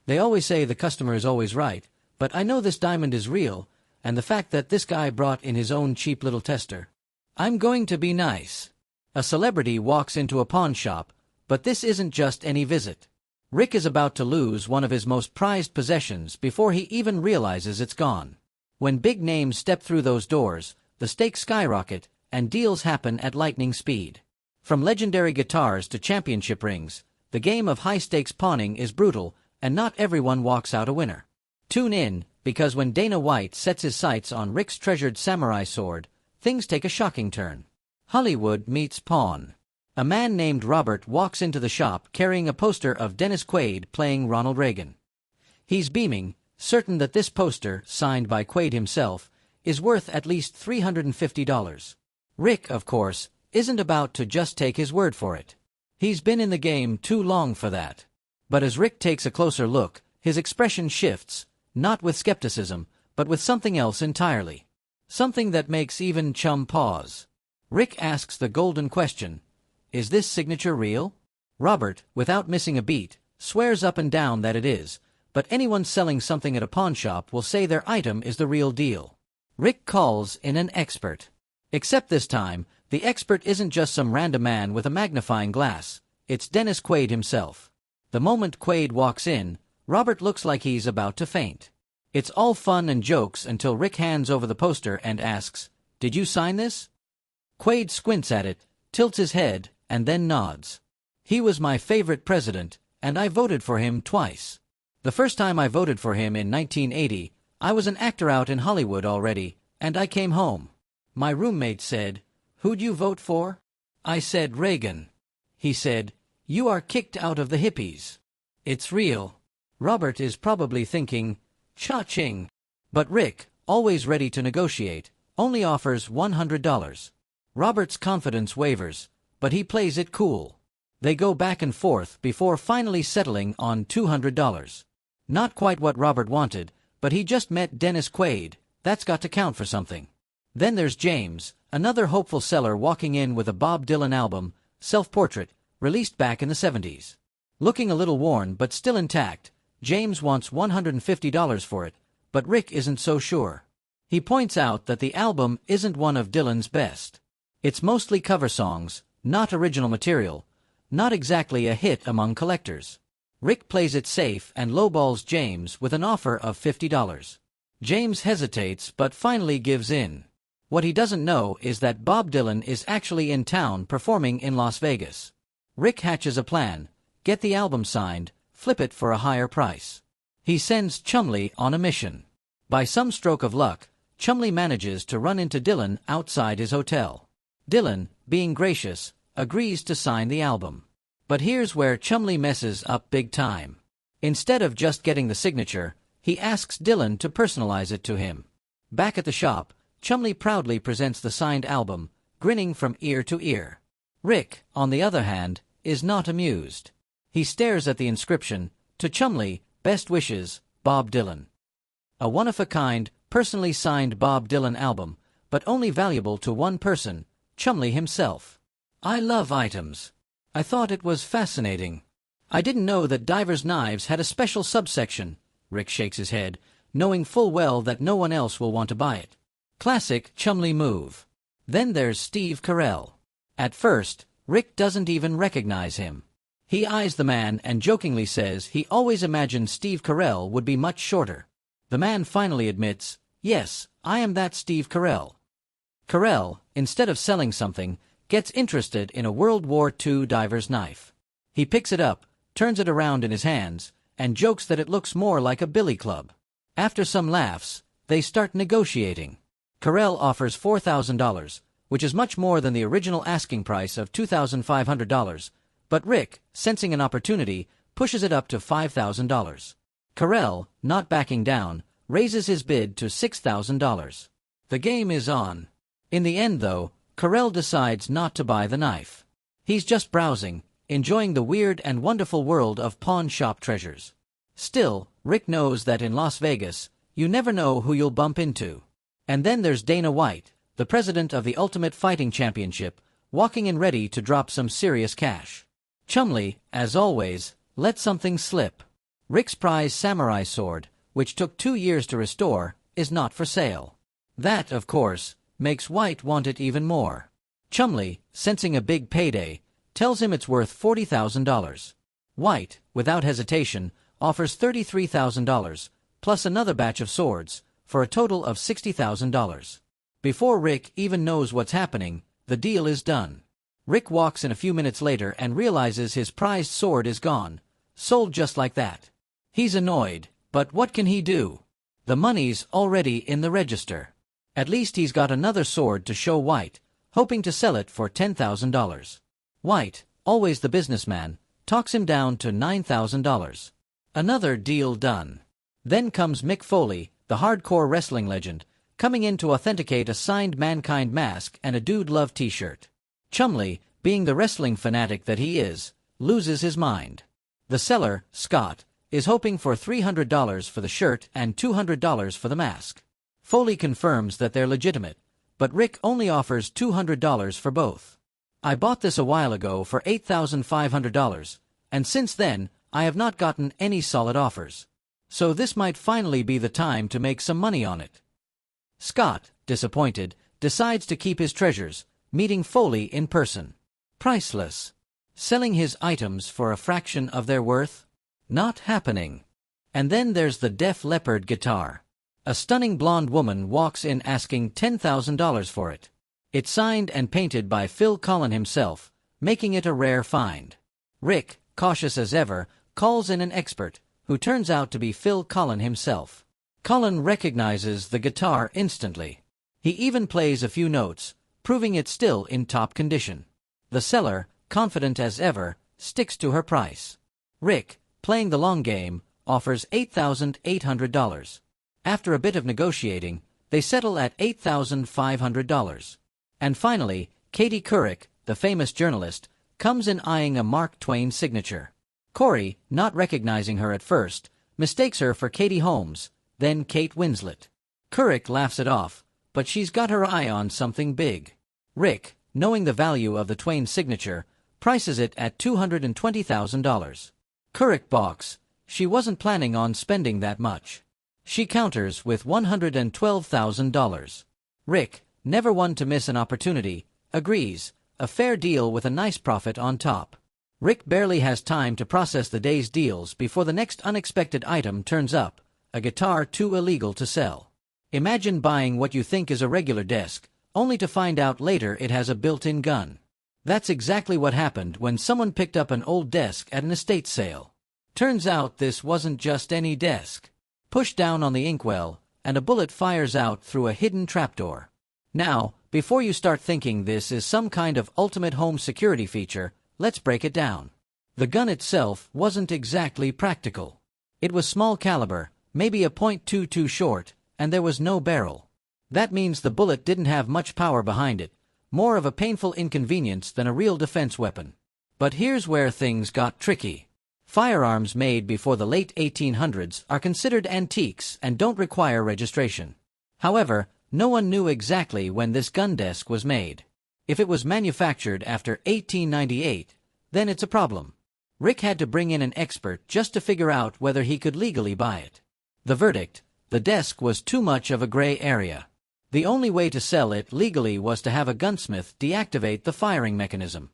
They always say the customer is always right, but I know this diamond is real, and the fact that this guy brought in his own cheap little tester. I'm going to be nice. A celebrity walks into a pawn shop, but this isn't just any visit. Rick is about to lose one of his most prized possessions before he even realizes it's gone. When big names step through those doors, the stakes skyrocket, and deals happen at lightning speed. From legendary guitars to championship rings, the game of high-stakes pawning is brutal, and not everyone walks out a winner. Tune in, because when Dana White sets his sights on Rick's treasured samurai sword, things take a shocking turn. Hollywood meets pawn. A man named Robert walks into the shop carrying a poster of Dennis Quaid playing Ronald Reagan. He's beaming, certain that this poster, signed by Quaid himself, is worth at least $350. Rick, of course, isn't about to just take his word for it. He's been in the game too long for that. But as Rick takes a closer look, his expression shifts, not with skepticism, but with something else entirely. Something that makes even Chum pause. Rick asks the golden question, is this signature real? Robert, without missing a beat, swears up and down that it is, but anyone selling something at a pawn shop will say their item is the real deal. Rick calls in an expert. Except this time, the expert isn't just some random man with a magnifying glass, it's Dennis Quaid himself. The moment Quaid walks in, Robert looks like he's about to faint. It's all fun and jokes until Rick hands over the poster and asks, "Did you sign this?" Quaid squints at it, tilts his head, and then nods. "He was my favorite president, and I voted for him twice. The first time I voted for him in 1980, I was an actor out in Hollywood already, and I came home. My roommate said, 'Who'd you vote for?' I said Reagan. He said, 'You are kicked out of the hippies.' It's real." Robert is probably thinking, "Cha-ching." But Rick, always ready to negotiate, only offers $100. Robert's confidence wavers, but he plays it cool. They go back and forth before finally settling on $200. Not quite what Robert wanted, but he just met Dennis Quaid, that's got to count for something. Then there's James, another hopeful seller walking in with a Bob Dylan album, Self-Portrait, released back in the 70s. Looking a little worn but still intact, James wants $150 for it, but Rick isn't so sure. He points out that the album isn't one of Dylan's best. It's mostly cover songs, not original material, not exactly a hit among collectors. Rick plays it safe and lowballs James with an offer of $50. James hesitates but finally gives in. What he doesn't know is that Bob Dylan is actually in town performing in Las Vegas. Rick hatches a plan, get the album signed, flip it for a higher price. He sends Chumlee on a mission. By some stroke of luck, Chumlee manages to run into Dylan outside his hotel. Dylan, being gracious, agrees to sign the album. But here's where Chumlee messes up big time. Instead of just getting the signature, he asks Dylan to personalize it to him. Back at the shop, Chumlee proudly presents the signed album, grinning from ear to ear. Rick, on the other hand, is not amused. He stares at the inscription, "To Chumlee, best wishes, Bob Dylan." A one-of-a-kind, personally signed Bob Dylan album, but only valuable to one person, Chumlee himself. "I love items. I thought it was fascinating. I didn't know that divers' knives had a special subsection." Rick shakes his head, knowing full well that no one else will want to buy it. Classic Chumlee move. Then there's Steve Carell. At first, Rick doesn't even recognize him. He eyes the man and jokingly says he always imagined Steve Carell would be much shorter. The man finally admits, "Yes, I am that Steve Carell." Carell, instead of selling something, gets interested in a World War II diver's knife. He picks it up, turns it around in his hands, and jokes that it looks more like a billy club. After some laughs, they start negotiating. Carell offers $4,000, which is much more than the original asking price of $2,500, but Rick, sensing an opportunity, pushes it up to $5,000. Carell, not backing down, raises his bid to $6,000. The game is on. In the end, though, Carell decides not to buy the knife. He's just browsing, enjoying the weird and wonderful world of pawn shop treasures. Still, Rick knows that in Las Vegas, you never know who you'll bump into. And then there's Dana White, the president of the Ultimate Fighting Championship, walking in ready to drop some serious cash. Chumlee, as always, lets something slip. Rick's prize samurai sword, which took 2 years to restore, is not for sale. That, of course, makes White want it even more. Chumley, sensing a big payday, tells him it's worth $40,000. White, without hesitation, offers $33,000, plus another batch of swords, for a total of $60,000. Before Rick even knows what's happening, the deal is done. Rick walks in a few minutes later and realizes his prized sword is gone, sold just like that. He's annoyed, but what can he do? The money's already in the register. At least he's got another sword to show White, hoping to sell it for $10,000. White, always the businessman, talks him down to $9,000. Another deal done. Then comes Mick Foley, the hardcore wrestling legend, coming in to authenticate a signed Mankind mask and a Dude Love t-shirt. Chumley, being the wrestling fanatic that he is, loses his mind. The seller, Scott, is hoping for $300 for the shirt and $200 for the mask. Foley confirms that they're legitimate, but Rick only offers $200 for both. I bought this a while ago for $8,500, and since then, I have not gotten any solid offers. So this might finally be the time to make some money on it. Scott, disappointed, decides to keep his treasures, meeting Foley in person. Priceless. Selling his items for a fraction of their worth? Not happening. And then there's the Def Leppard guitar. A stunning blonde woman walks in asking $10,000 for it. It's signed and painted by Phil Collen himself, making it a rare find. Rick, cautious as ever, calls in an expert, who turns out to be Phil Collen himself. Collen recognizes the guitar instantly. He even plays a few notes, proving it's still in top condition. The seller, confident as ever, sticks to her price. Rick, playing the long game, offers $8,800. After a bit of negotiating, they settle at $8,500. And finally, Katie Couric, the famous journalist, comes in eyeing a Mark Twain signature. Corey, not recognizing her at first, mistakes her for Katie Holmes, then Kate Winslet. Couric laughs it off, but she's got her eye on something big. Rick, knowing the value of the Twain signature, prices it at $220,000. Couric balks. She wasn't planning on spending that much. She counters with $112,000. Rick, never one to miss an opportunity, agrees, a fair deal with a nice profit on top. Rick barely has time to process the day's deals before the next unexpected item turns up, a guitar too illegal to sell. Imagine buying what you think is a regular desk, only to find out later it has a built-in gun. That's exactly what happened when someone picked up an old desk at an estate sale. Turns out this wasn't just any desk. Push down on the inkwell, and a bullet fires out through a hidden trapdoor. Now, before you start thinking this is some kind of ultimate home security feature, let's break it down. The gun itself wasn't exactly practical. It was small caliber, maybe a .22 short, and there was no barrel. That means the bullet didn't have much power behind it, more of a painful inconvenience than a real defense weapon. But here's where things got tricky. Firearms made before the late 1800s are considered antiques and don't require registration. However, no one knew exactly when this gun desk was made. If it was manufactured after 1898, then it's a problem. Rick had to bring in an expert just to figure out whether he could legally buy it. The verdict: the desk was too much of a gray area. The only way to sell it legally was to have a gunsmith deactivate the firing mechanism.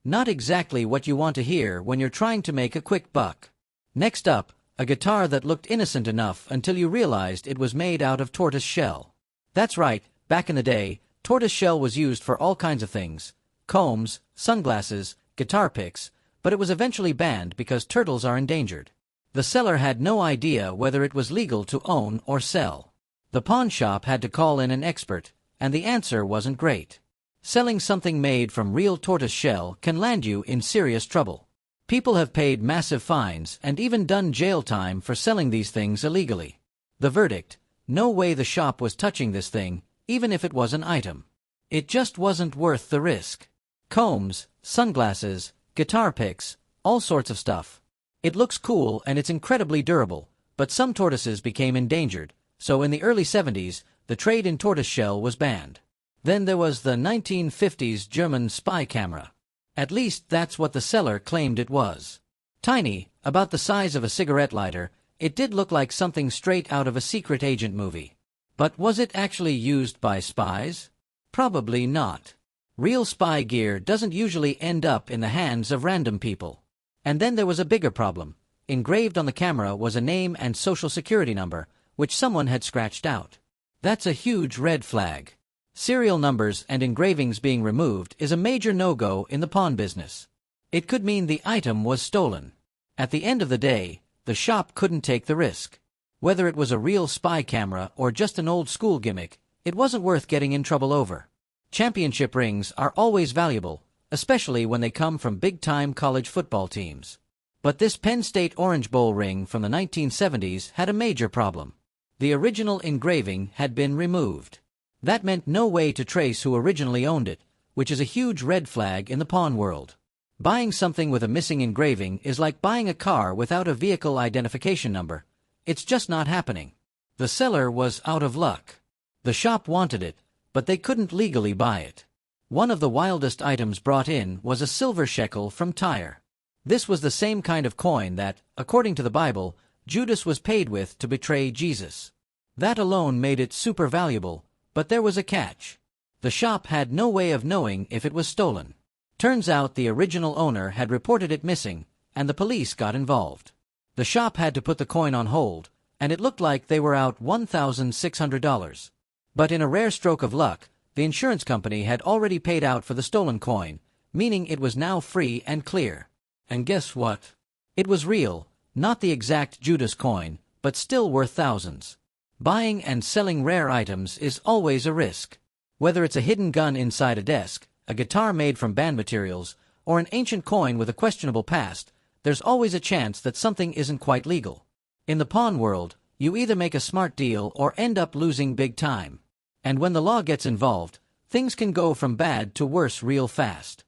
Not exactly what you want to hear when you're trying to make a quick buck. Next up, a guitar that looked innocent enough until you realized it was made out of tortoise shell. That's right, back in the day, tortoise shell was used for all kinds of things: combs, sunglasses, guitar picks, but it was eventually banned because turtles are endangered. The seller had no idea whether it was legal to own or sell. The pawn shop had to call in an expert, and the answer wasn't great. Selling something made from real tortoise shell can land you in serious trouble. People have paid massive fines and even done jail time for selling these things illegally. The verdict: no way the shop was touching this thing, even if it was an item. It just wasn't worth the risk. Combs, sunglasses, guitar picks, all sorts of stuff. It looks cool and it's incredibly durable, but some tortoises became endangered, so in the early 70s, the trade in tortoise shell was banned. Then there was the 1950s German spy camera. At least that's what the seller claimed it was. Tiny, about the size of a cigarette lighter, it did look like something straight out of a secret agent movie. But was it actually used by spies? Probably not. Real spy gear doesn't usually end up in the hands of random people. And then there was a bigger problem. Engraved on the camera was a name and social security number, which someone had scratched out. That's a huge red flag. Serial numbers and engravings being removed is a major no-go in the pawn business. It could mean the item was stolen. At the end of the day, the shop couldn't take the risk. Whether it was a real spy camera or just an old-school gimmick, it wasn't worth getting in trouble over. Championship rings are always valuable, especially when they come from big-time college football teams. But this Penn State Orange Bowl ring from the 1970s had a major problem. The original engraving had been removed. That meant no way to trace who originally owned it, which is a huge red flag in the pawn world. Buying something with a missing engraving is like buying a car without a vehicle identification number. It's just not happening. The seller was out of luck. The shop wanted it, but they couldn't legally buy it. One of the wildest items brought in was a silver shekel from Tyre. This was the same kind of coin that, according to the Bible, Judas was paid with to betray Jesus. That alone made it super valuable, but there was a catch. The shop had no way of knowing if it was stolen. Turns out the original owner had reported it missing, and the police got involved. The shop had to put the coin on hold, and it looked like they were out $1,600. But in a rare stroke of luck, the insurance company had already paid out for the stolen coin, meaning it was now free and clear. And guess what? It was real, not the exact Judas coin, but still worth thousands. Buying and selling rare items is always a risk. Whether it's a hidden gun inside a desk, a guitar made from band materials, or an ancient coin with a questionable past, there's always a chance that something isn't quite legal. In the pawn world, you either make a smart deal or end up losing big time. And when the law gets involved, things can go from bad to worse real fast.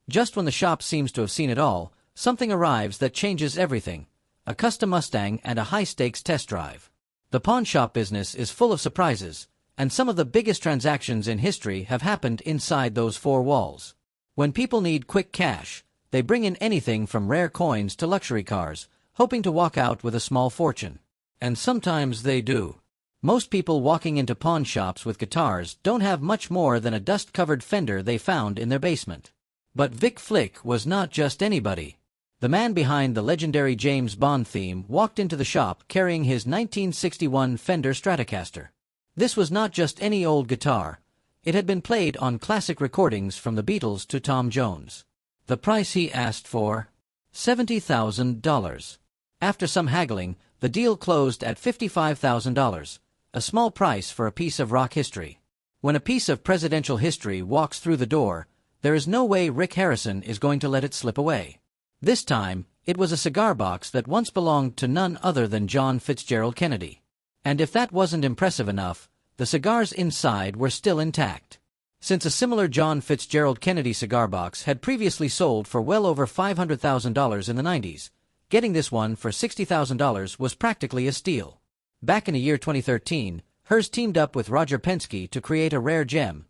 Just when the shop seems to have seen it all, something arrives that changes everything: a custom Mustang and a high-stakes test drive. The pawn shop business is full of surprises, and some of the biggest transactions in history have happened inside those four walls. When people need quick cash, they bring in anything from rare coins to luxury cars, hoping to walk out with a small fortune. And sometimes they do. Most people walking into pawn shops with guitars don't have much more than a dust-covered Fender they found in their basement. But Vic Flick was not just anybody. The man behind the legendary James Bond theme walked into the shop carrying his 1961 Fender Stratocaster. This was not just any old guitar. It had been played on classic recordings from the Beatles to Tom Jones. The price he asked for? $70,000. After some haggling, the deal closed at $55,000, a small price for a piece of rock history. When a piece of presidential history walks through the door, there is no way Rick Harrison is going to let it slip away. This time, it was a cigar box that once belonged to none other than John Fitzgerald Kennedy. And if that wasn't impressive enough, the cigars inside were still intact. Since a similar John Fitzgerald Kennedy cigar box had previously sold for well over $500,000 in the 90s, getting this one for $60,000 was practically a steal. Back in the year 2013, Herz teamed up with Roger Penske to create a rare gem,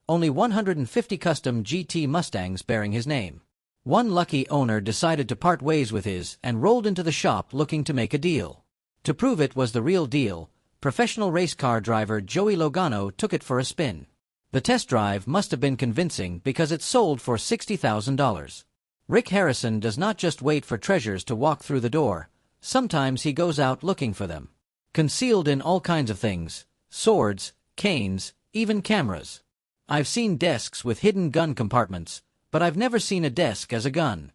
only 150 custom GT Mustangs bearing his name. One lucky owner decided to part ways with his and rolled into the shop looking to make a deal. To prove it was the real deal, professional race car driver Joey Logano took it for a spin. The test drive must have been convincing because it sold for $60,000. Rick Harrison does not just wait for treasures to walk through the door, sometimes he goes out looking for them. Concealed in all kinds of things: swords, canes, even cameras. I've seen desks with hidden gun compartments, but I've never seen a desk as a gun.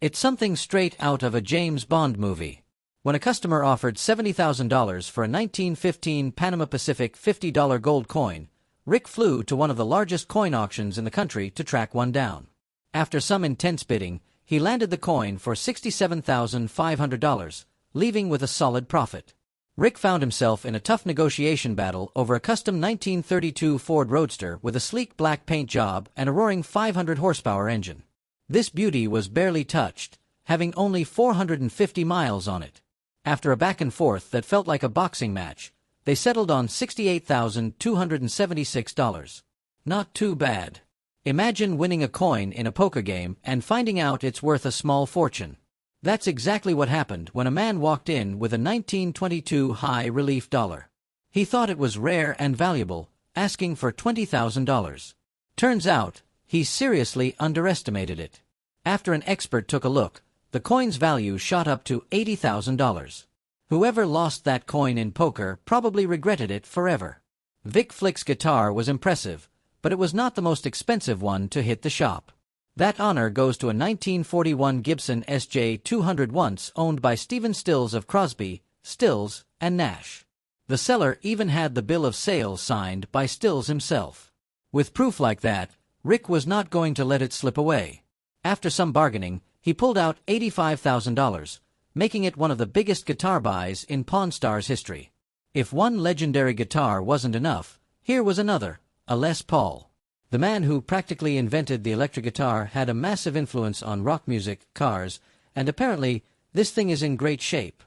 It's something straight out of a James Bond movie. When a customer offered $70,000 for a 1915 Panama Pacific $50 gold coin, Rick flew to one of the largest coin auctions in the country to track one down. After some intense bidding, he landed the coin for $67,500, leaving with a solid profit. Rick found himself in a tough negotiation battle over a custom 1932 Ford Roadster with a sleek black paint job and a roaring 500 horsepower engine. This beauty was barely touched, having only 450 miles on it. After a back and forth that felt like a boxing match, they settled on $68,276. Not too bad. Imagine winning a coin in a poker game and finding out it's worth a small fortune. That's exactly what happened when a man walked in with a 1922 high-relief dollar. He thought it was rare and valuable, asking for $20,000. Turns out, he seriously underestimated it. After an expert took a look, the coin's value shot up to $80,000. Whoever lost that coin in poker probably regretted it forever. Vic Flick's guitar was impressive, but it was not the most expensive one to hit the shop. That honor goes to a 1941 Gibson SJ200 once owned by Stephen Stills of Crosby, Stills, and Nash. The seller even had the bill of sale signed by Stills himself. With proof like that, Rick was not going to let it slip away. After some bargaining, he pulled out $85,000, making it one of the biggest guitar buys in Pawn Stars history. If one legendary guitar wasn't enough, here was another, a Les Paul. The man who practically invented the electric guitar had a massive influence on rock music, cars, and apparently this thing is in great shape.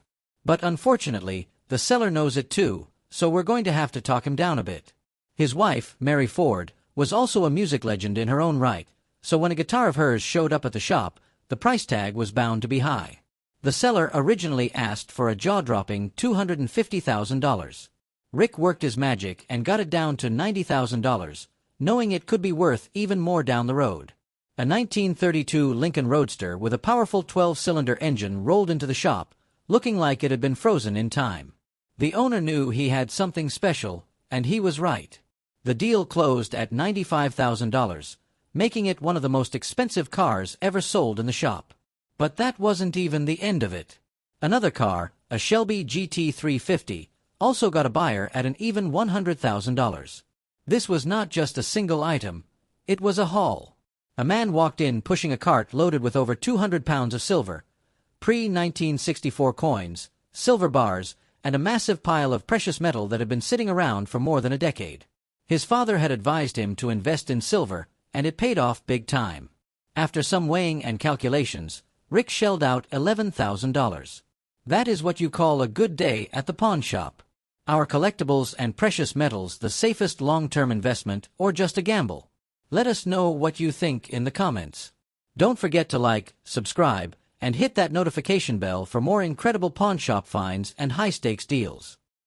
But unfortunately, the seller knows it too, so we're going to have to talk him down a bit. His wife, Mary Ford, was also a music legend in her own right, so when a guitar of hers showed up at the shop, the price tag was bound to be high. The seller originally asked for a jaw-dropping $250,000. Rick worked his magic and got it down to $90,000, knowing it could be worth even more down the road. A 1932 Lincoln Roadster with a powerful 12-cylinder engine rolled into the shop, looking like it had been frozen in time. The owner knew he had something special, and he was right. The deal closed at $95,000, making it one of the most expensive cars ever sold in the shop. But that wasn't even the end of it. Another car, a Shelby GT350, also got a buyer at an even $100,000. This was not just a single item, it was a haul. A man walked in pushing a cart loaded with over 200 pounds of silver, pre-1964 coins, silver bars, and a massive pile of precious metal that had been sitting around for more than a decade. His father had advised him to invest in silver, and it paid off big time. After some weighing and calculations, Rick shelled out $11,000. That is what you call a good day at the pawn shop. Are collectibles and precious metals the safest long-term investment or just a gamble? Let us know what you think in the comments. Don't forget to like, subscribe, and hit that notification bell for more incredible pawn shop finds and high-stakes deals.